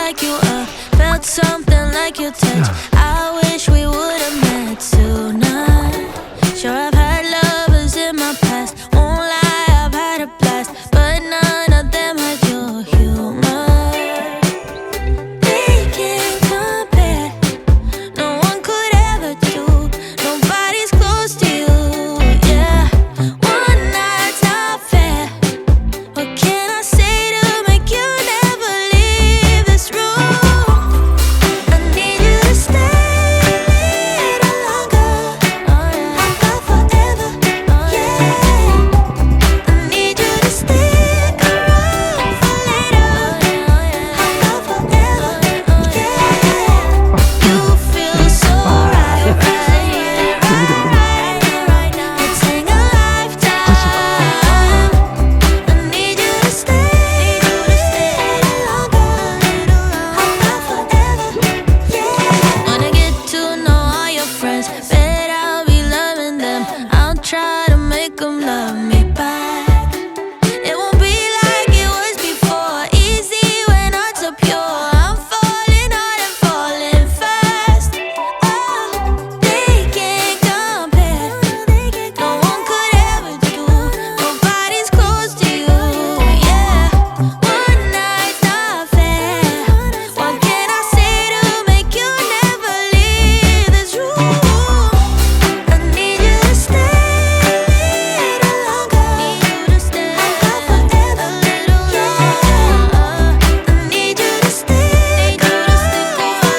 like you felt something like your touch. I wish we would've met tonight. Sure, I've had lovers in my past, won't lie, I've had a blast, but none of them had your humor. They can't compare, no one could ever do, nobody's close to you, yeah. One night's not fair, what can I say to make you never leave this room? I need you to stay a little longer, not forever, yeah. I need you to stick around for later, not forever, yeah. You feel so right, right now. It's in a lifetime. I need you to stay longer, not forever, yeah. Wanna get to know all your friends, bet I'll be loving them. I'll try to make them love me back. It won't be like it was before, easy when hearts are pure. I'm falling hard and falling fast. Oh, they can't compare, no one could ever do, nobody's close to you, yeah. One night's not fair, what can I say to make you never leave this room? I need you to stay a little longer, not forever, yeah. I need you to stick around for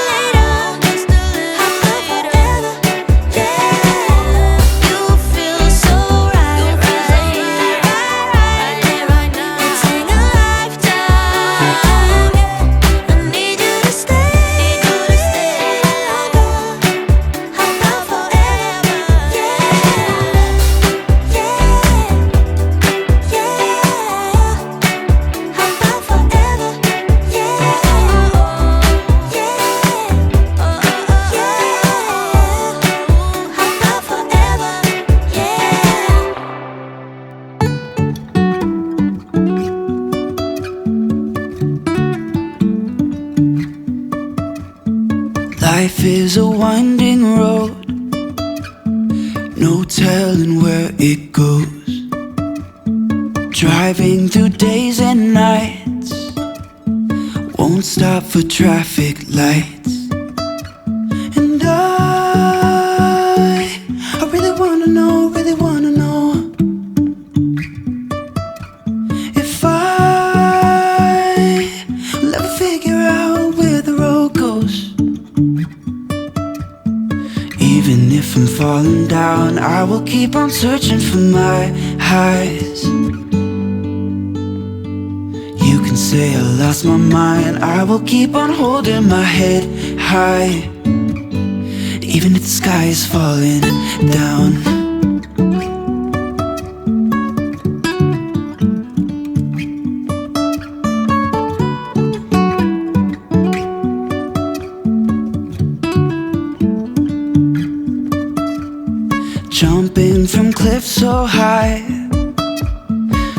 later, not forever, yeah. You feel so right, right now. It's in a lifetime. I need you to stay longer, not forever, yeah. Not forever, not forever, Life is a winding road, no telling where it goes. Driving through days and nights, won't stop for traffic lights. And I really wanna know, if I'll ever figure out where the road goes. Even if I'm falling down, I will keep on searching for my highs. You can say I lost my mind, I will keep on holding my head high. Even if the sky is falling down. Jumping from cliffs so high,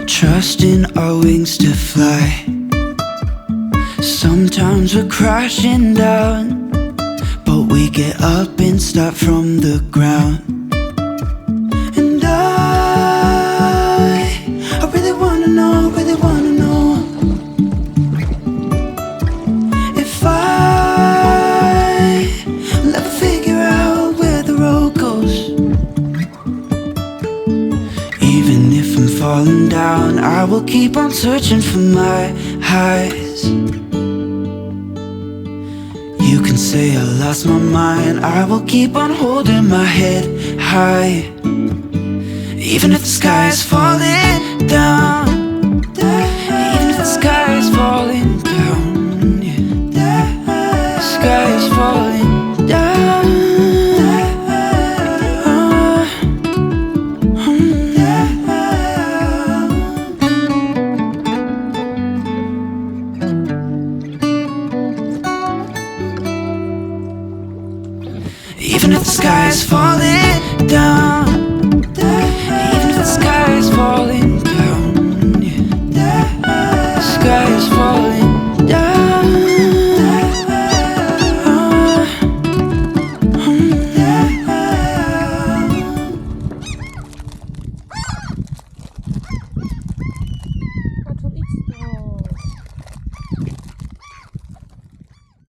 trusting our wings to fly. Sometimes we're crashing down, but we get up and start from the ground. And I really wanna know, if I'll ever figure out where the road goes. Even if I'm falling down, I will keep on searching for my highs. You can say I lost my mind, I will keep on holding my head high. Even if the sky is falling down, even if the sky is falling down, yeah. The sky is falling down. Even if the sky is falling down.